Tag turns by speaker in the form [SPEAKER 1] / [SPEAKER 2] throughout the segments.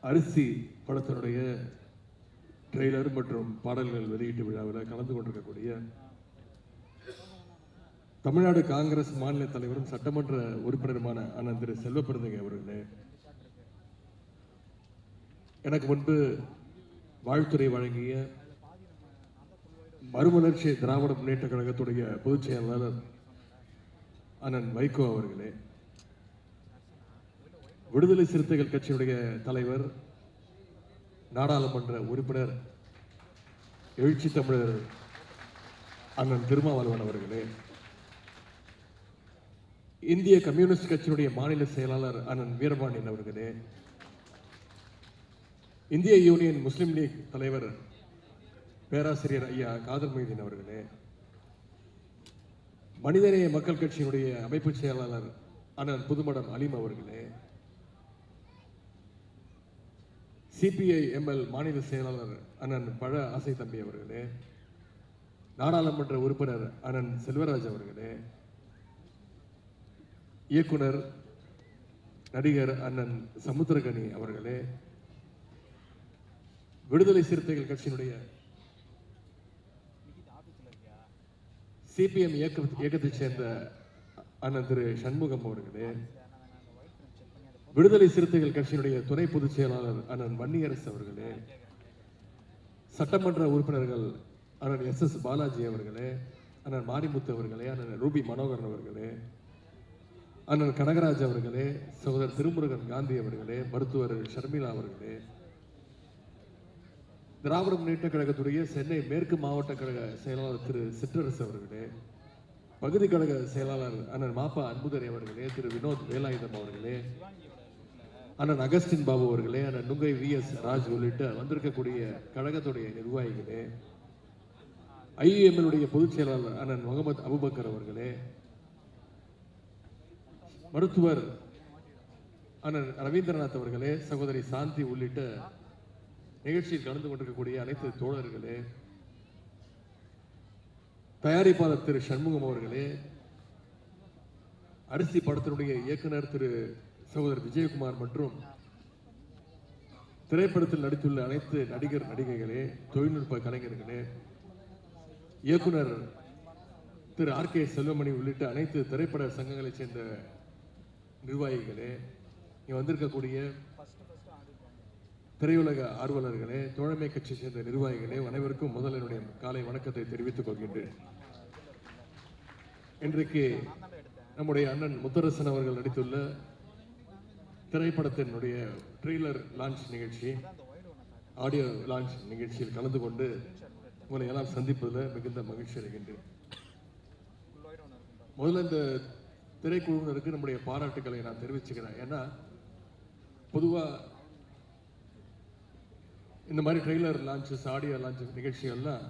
[SPEAKER 1] அரிசி படத்தினுடைய ட்ரெய்லர் மற்றும் பாடல்கள் வெளியீட்டு விழாவில் கலந்து கொண்டிருக்கக்கூடிய தமிழ்நாடு காங்கிரஸ் மாநில தலைவரும் சட்டமன்ற உறுப்பினருமான அண்ணன் திரு செல்வப்பிரந்தகை அவர்களே, எனக்கு முன்பு வாழ்த்துறை வழங்கிய மறுமலர்ச்சி திராவிட முன்னேற்ற கழகத்துடைய பொதுச் செயலாளர் அண்ணன் வைகோ அவர்களே, விடுதலை சிறுத்தைகள் கட்சியுடைய தலைவர் நாடாளுமன்ற உறுப்பினர் எழுச்சி தமிழர் அண்ணன் திருமாவளவன் அவர்களே, இந்திய கம்யூனிஸ்ட் கட்சியினுடைய மாநில செயலாளர் அண்ணன் வீரபாண்டியன் அவர்களே, இந்திய யூனியன் முஸ்லிம் லீக் தலைவர் பேராசிரியர் ஐயா காதர் மொய்தீன் அவர்களே, மனிதநேய மக்கள் கட்சியினுடைய அமைப்பு செயலாளர் அண்ணன் புதுமடம் அலீம் அவர்களே, சிபிஐ எம்எல் மாநில செயலாளர் அண்ணன் பழ ஆசை தம்பி அவர்களே, நாடாளுமன்ற உறுப்பினர் அண்ணன் செல்வராஜ் அவர்களே, இயக்குனர் நடிகர் அண்ணன் சமுத்திரகனி அவர்களே, விடுதலை சிறுத்தைகள் கட்சியினுடைய சிபிஎம் இயக்கத்தைச் சேர்ந்த அண்ணன் திரு சண்முகம் அவர்களே, விடுதலை சிறுத்தைகள் கட்சியினுடைய துணை பொதுச் செயலாளர் அண்ணன் வன்னியரசு அவர்களே, சட்டமன்ற உறுப்பினர்கள் அண்ணன் எஸ் பாலாஜி அவர்களே, அண்ணன் மாரிமுத்து அவர்களே, அண்ணன் ரூபி மனோகரன் அவர்களே, அண்ணன் கனகராஜ் அவர்களே, சகோதரர் திருமுருகன் காந்தி அவர்களே, மருத்துவர் ஷர்மிளா அவர்களே, திராவிட முன்னேற்ற கழகத்துடைய சென்னை மேற்கு மாவட்ட கழக செயலாளர் திரு சிற்றரசு அவர்களே, பகுதி கழக செயலாளர் அண்ணன் மாப்பா அன்புதரை அவர்களே, திரு வினோத் வேலாயுதம் அவர்களே, அண்ணன் அகஸ்டின் பாபு அவர்களே, அண்ணன் நுங்கை VS ராஜ் உள்ளிட்ட வந்திருக்கக்கூடிய கழகத்துடைய நிர்வாகிகளே, IUML பொதுச் செயலாளர் அண்ணன் முகமது அபுபக்கர் அவர்களே, மருத்துவர் அண்ணன் ரவீந்திரநாத் அவர்களே, சகோதரி சாந்தி உள்ளிட்ட நிகழ்ச்சியில் கலந்து கொண்டிருக்கக்கூடிய அனைத்து தோழர்களே, தயாரிப்பாளர் திரு சண்முகம் அவர்களே, அரிசி படத்தினுடைய இயக்குனர் திரு சகோதரர் விஜயகுமார் மற்றும் திரைப்படத்தில் நடித்துள்ள அனைத்து நடிகர் நடிகைகளே, தொழில்நுட்ப கலைஞர்களே, இயக்குனர் திரு RK செல்வமணி உள்ளிட்ட அனைத்து திரைப்பட சங்கங்களைச் சேர்ந்த நிர்வாகிகளே, இங்கே வந்திருக்கக்கூடிய திரையுலக ஆர்வலர்களே, தோழமை கட்சியை சேர்ந்த நிர்வாகிகளே, அனைவருக்கும் முதல் என்னுடைய காலை வணக்கத்தை தெரிவித்துக் கொள்கின்றேன். இன்றைக்கு நம்முடைய அண்ணன் முத்தரசன் அவர்கள் நடித்துள்ள திரைப்படத்தினுடைய ட்ரெய்லர் லான்ச் நிகழ்ச்சி, ஆடியோ லான்ச் நிகழ்ச்சியில் கலந்து கொண்டு உங்களை எல்லாம் சந்திப்பதில் மிகுந்த மகிழ்ச்சி அடைகின்றேன். முதல்ல இந்த திரைக்குழுவினருக்கு நம்முடைய பாராட்டுக்களை நான் தெரிவிச்சுக்கிறேன். ஏன்னா பொதுவாக இந்த மாதிரி ட்ரெய்லர் லான்ச்சஸ், ஆடியோ லான்ச்சஸ் நிகழ்ச்சிகள்லாம்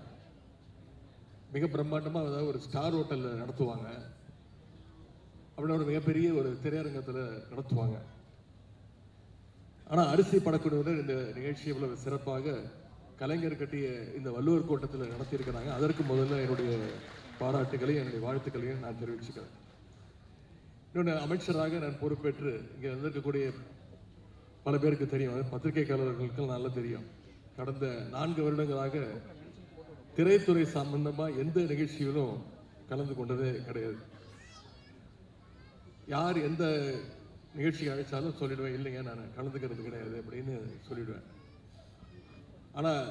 [SPEAKER 1] மிக பிரம்மாண்டமாக அதாவது ஒரு ஸ்டார் ஹோட்டலில் நடத்துவாங்க, அப்படின்னா ஒரு மிகப்பெரிய ஒரு திரையரங்கத்தில் நடத்துவாங்க. ஆனால் அரிசி படக்குழுவினர் இந்த நிகழ்ச்சி இவ்வளவு சிறப்பாக கலைஞர் கட்டிய இந்த வள்ளுவர் கோட்டத்தில் நடத்தியிருக்கிறாங்க. அதற்கு முதல்ல என்னுடைய பாராட்டுகளையும் என்னுடைய வாழ்த்துக்களையும் நான் தெரிவிச்சுக்கிறேன். இன்னொன்று, அமைச்சராக நான் பொறுப்பேற்று இங்கே வந்திருக்கக்கூடிய பல பேருக்கு தெரியும், பத்திரிகையாளர்களுக்கு நல்லா தெரியும், கடந்த 4 வருடங்களாக திரைத்துறை சம்பந்தமாக எந்த நிகழ்ச்சியிலும் கலந்து கொண்டதே கிடையாது. யார் எந்த நிகழ்ச்சி அழைச்சாலும் சொல்லிடுவேன், இல்லைங்க நான் கலந்துக்கிறது கிடையாது அப்படின்னு சொல்லிடுவேன். ஆனால்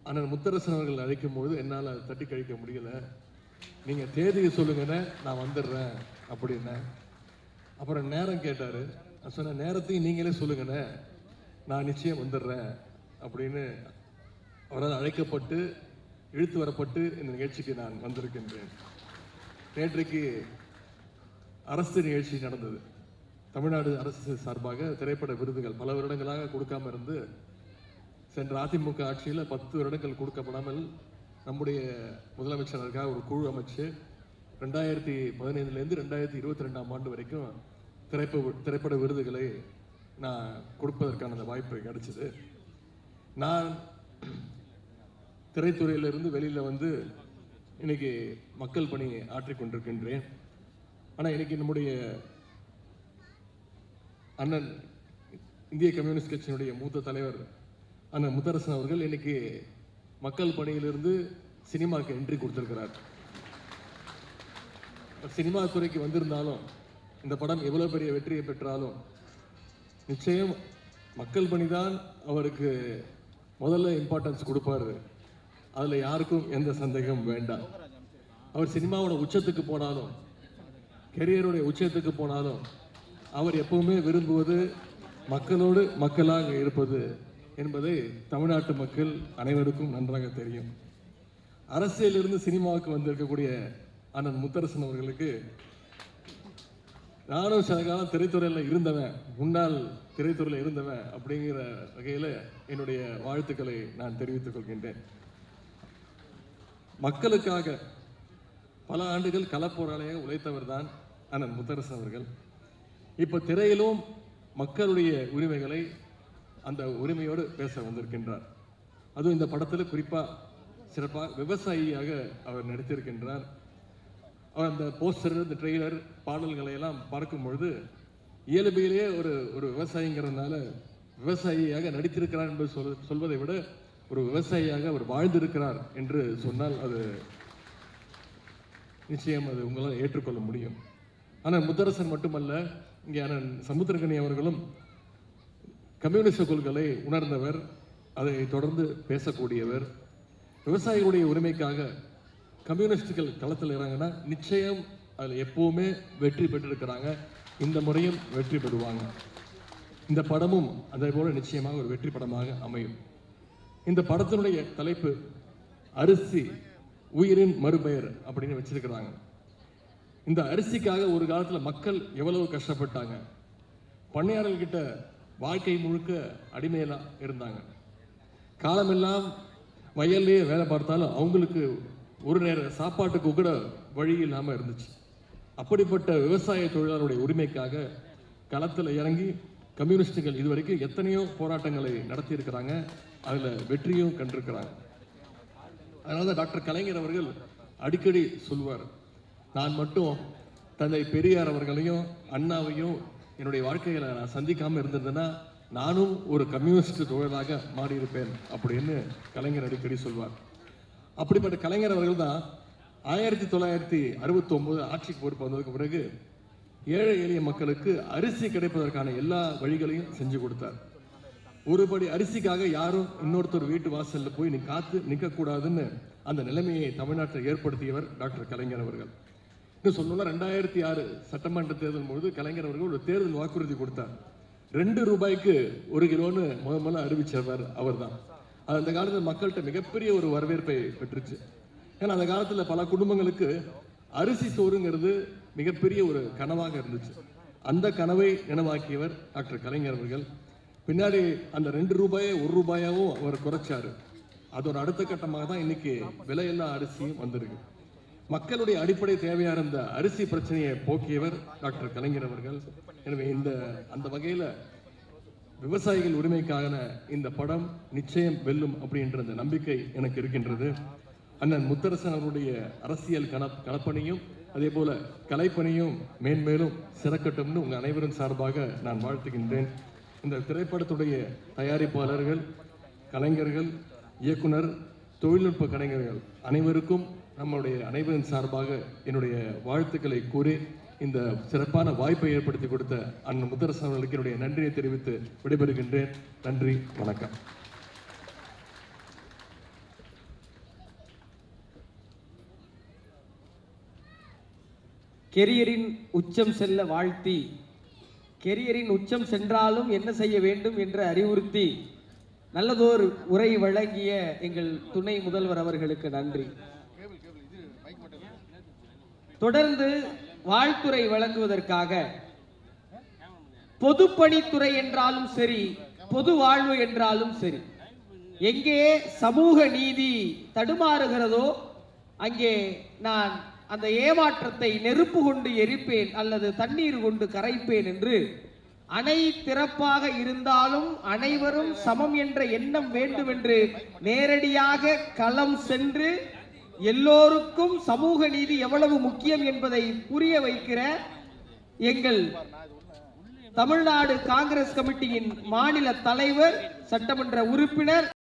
[SPEAKER 1] அண்ணன் முத்தரசன் அவர்கள் அழைக்கும் பொழுது என்னால் தட்டி கழிக்க முடியல. நீங்கள் தேதியை சொல்லுங்கன்னு நான் வந்துடுறேன் அப்படின்னே. அப்புறம் நேரம் கேட்டார். நான் சொன்ன நேரத்தையும் நீங்களே சொல்லுங்கண்ணே, நான் நிச்சயம் வந்துடுறேன் அப்படின்னு அவரால் அழைக்கப்பட்டு இழுத்து வரப்பட்டு இந்த நிகழ்ச்சிக்கு நான் வந்திருக்கின்றேன். நேற்றைக்கு அரசு நிகழ்ச்சி நடந்தது. தமிழ்நாடு அரசு சார்பாக திரைப்பட விருதுகள் பல வருடங்களாக கொடுக்காம இருந்து, சென்ற அதிமுக ஆட்சியில் 10 வருடங்கள் கொடுக்கப்படாமல் நம்முடைய முதலமைச்சருக்காக ஒரு குழு அமைச்சு 2015 2022 ஆண்டு வரைக்கும் திரைப்பட விருதுகளை நான் கொடுப்பதற்கான அந்த வாய்ப்பு கிடைச்சது. நான் திரைத்துறையிலிருந்து வெளியில் வந்து இன்னைக்கு மக்கள் பணி ஆற்றிக்கொண்டிருக்கின்றேன். ஆனால் இன்னைக்கு நம்முடைய அண்ணன் இந்திய கம்யூனிஸ்ட் கட்சியினுடைய மூத்த தலைவர் அண்ணன் முத்தரசன் அவர்கள் இன்னைக்கு மக்கள் பணியிலிருந்து சினிமாவுக்கு என்ட்ரி கொடுத்திருக்கிறார். சினிமா துறைக்கு வந்திருந்தாலும் இந்த படம் எவ்வளவு பெரிய வெற்றியை பெற்றாலும் நிச்சயம் மக்கள் பணிதான் அவருக்கு முதல்ல இம்பார்ட்டன்ஸ் கொடுப்பாரு. அதுல யாருக்கும் எந்த சந்தேகம் வேண்டாம். அவர் சினிமாவோட உச்சத்துக்கு போனாலும் கெரியருடைய உச்சத்துக்கு போனாலும் அவர் எப்பவுமே விரும்புவது மக்களோடு மக்களாக இருப்பது என்பதை தமிழ்நாட்டு மக்கள் அனைவருக்கும் நன்றாக தெரியும். அரசியலிருந்து சினிமாவுக்கு வந்திருக்கக்கூடிய அண்ணன் முத்தரசன் அவர்களுக்கு நானும் சில காலம் திரைத்துறையில் இருந்தவன், முன்னாள் திரைத்துறையில் இருந்தவன் அப்படிங்கிற வகையில் என்னுடைய வாழ்த்துக்களை நான் தெரிவித்துக் கொள்கின்றேன். மக்களுக்காக பல ஆண்டுகள் களப்போராளியாக உழைத்தவர் தான் அண்ணன் முத்தரசன் அவர்கள். இப்போ திரையிலும் மக்களுடைய உரிமைகளை அந்த உரிமையோடு பேச வந்திருக்கின்றார். அதுவும் இந்த படத்தில் குறிப்பாக சிறப்பாக விவசாயியாக அவர் நடித்திருக்கின்றார். அவர் அந்த போஸ்டர், இந்த ட்ரெய்லர், பாடல்களை எல்லாம் பார்க்கும் பொழுது இயல்பிலேயே ஒரு விவசாயிங்கிறதுனால விவசாயியாக நடித்திருக்கிறார் என்று சொல்வதை விட ஒரு விவசாயியாக அவர் வாழ்ந்திருக்கிறார் என்று சொன்னால் அது நிச்சயம் அது உங்களால் ஏற்றுக்கொள்ள முடியும். ஆனால் முத்தரசன் மட்டுமல்ல, இங்கே அண்ணன் சமுத்திரகனி அவர்களும் கம்யூனிஸ்ட் கொள்கைகளை உணர்ந்தவர், அதை தொடர்ந்து பேசக்கூடியவர். விவசாயிகளுடைய உரிமைக்காக கம்யூனிஸ்டுகள் களத்தில் இறங்கினா நிச்சயம் அதில் எப்பவுமே வெற்றி பெற்றிருக்கிறாங்க. இந்த முறையும் வெற்றி பெறுவாங்க. இந்த படமும் அதே போல நிச்சயமாக ஒரு வெற்றி படமாக அமையும். இந்த படத்தினுடைய தலைப்பு அரிசி உயிரின் மறுபெயர் அப்படின்னு வச்சிருக்கிறாங்க. இந்த அரிசிக்காக ஒரு காலத்தில் மக்கள் எவ்வளவு கஷ்டப்பட்டாங்க. பண்ணையாளர்கிட்ட வாழ்க்கை முழுக்க அடிமையெல்லாம் இருந்தாங்க. காலமெல்லாம் வயல்லையே வேலை பார்த்தாலும் அவங்களுக்கு ஒரு நேர சாப்பாட்டுக்கு கூட வழி இல்லாமல் இருந்துச்சு. அப்படிப்பட்ட விவசாய தொழிலாளருடைய உரிமைக்காக களத்தில் இறங்கி கம்யூனிஸ்டுகள் இதுவரைக்கும் எத்தனையோ போராட்டங்களை நடத்தி இருக்கிறாங்க. அதில் வெற்றியும் கண்டிருக்கிறாங்க. அதனால தான் டாக்டர் கலைஞர் அவர்கள் அடிக்கடி சொல்வார், நான் மட்டும் தந்தை பெரியார் அவர்களையும் அண்ணாவையும் என்னுடைய வாழ்க்கையில் நான் சந்திக்காமல் இருந்திருந்தேன்னா நானும் ஒரு கம்யூனிஸ்ட் தொழிலாக மாறியிருப்பேன் அப்படின்னு கலைஞர் அடிக்கடி சொல்வார். அப்படிப்பட்ட கலைஞர் அவர்கள் தான் 1969 ஆட்சிக்கு பொறுப்பு வந்ததுக்கு பிறகு ஏழை எளிய மக்களுக்கு அரிசி கிடைப்பதற்கான எல்லா வழிகளையும் செஞ்சு கொடுத்தார். ஒருபடி அரிசிக்காக யாரும் இன்னொருத்தர் வீட்டு வாசலில் போய் காத்து நிற்கக்கூடாதுன்னு அந்த நிலைமையை தமிழ்நாட்டில் ஏற்படுத்தியவர் டாக்டர் கலைஞர் அவர்கள். இன்னும் சொல்லணும்னா 2006 சட்டமன்ற தேர்தல் பொழுது கலைஞர் அவர்கள் ஒரு தேர்தல் வாக்குறுதி கொடுத்தார். 2 ரூபாய்க்கு 1 கிலோன்னு முதல்ல அறிவிச்சவர் அவர் தான். அந்த காலத்தில் மக்கள்கிட்ட மிகப்பெரிய ஒரு வரவேற்பை பெற்றுச்சு. ஏன்னா அந்த காலத்தில் பல குடும்பங்களுக்கு அரிசி சோறுங்கிறது மிகப்பெரிய ஒரு கனவாக இருந்துச்சு. அந்த கனவை நினைவாக்கியவர் டாக்டர் கலைஞர் அவர்கள். பின்னாடி அந்த 2 ரூபாயை 1 ரூபாயாவும் அவர் குறைச்சாரு. அதோட அடுத்த கட்டமாக தான் இன்னைக்கு விலையில்லா அரிசியும் வந்திருக்கு. மக்களுடைய அடிப்படை தேவையான இருந்த அரிசி பிரச்சனையை போக்கியவர் டாக்டர் கலைஞர் அவர்கள். எனவே அந்த வகையில் விவசாயிகள் உரிமைக்கான இந்த படம் நிச்சயம் வெல்லும் அப்படின்ற அந்த நம்பிக்கை எனக்கு இருக்கின்றது. அண்ணன் முத்தரசன் அவருடைய அரசியல் களப்பணியும் அதே போல கலைப்பணியும் மேன்மேலும் சிறக்கட்டும்னு உங்கள் அனைவரும் சார்பாக நான் வாழ்த்துகின்றேன். இந்த திரைப்படத்துடைய தயாரிப்பாளர்கள், கலைஞர்கள், இயக்குனர், தொழில்நுட்ப கலைஞர்கள் அனைவருக்கும் நம்முடைய அனைவரின் சார்பாக என்னுடைய வாழ்த்துக்களை கூறி இந்த சிறப்பான வாய்ப்பை ஏற்படுத்தி கொடுத்த அண்ணன் முத்தரசன் அவர்களுக்கு என்னுடைய நன்றியை தெரிவித்து விடைபெறுகின்றேன். நன்றி, வணக்கம்.
[SPEAKER 2] கெரியரின் உச்சம் செல்ல வாழ்த்தி, கெரியரின் உச்சம் சென்றாலும் என்ன செய்ய வேண்டும் என்று அறிவுறுத்தி நல்லதோர் உரை வழங்கிய எங்கள் துணை முதல்வர் அவர்களுக்கு நன்றி. தொடர்ந்து வாழ்த்துறை வழங்குவதற்காக பொதுப்பணித்துறை என்றாலும் சரி, பொது வாழ்வு என்றாலும் சரி, எங்கே சமூக நீதி தடுமாறுகிறதோ அங்கே நான் அந்த ஏமாற்றத்தை நெருப்பு கொண்டு எரிப்பேன் அல்லது தண்ணீர் கொண்டு கரைப்பேன் என்று அணை திறப்பாக இருந்தாலும் அனைவரும் சமம் என்ற எண்ணம் வேண்டும் என்று நேரடியாக களம் சென்று எல்லோருக்கும் சமூக நீதி எவ்வளவு முக்கியம் என்பதை புரிய வைக்கிற எங்கள் தமிழ்நாடு காங்கிரஸ் கமிட்டியின் மாநில தலைவர், சட்டமன்ற உறுப்பினர்,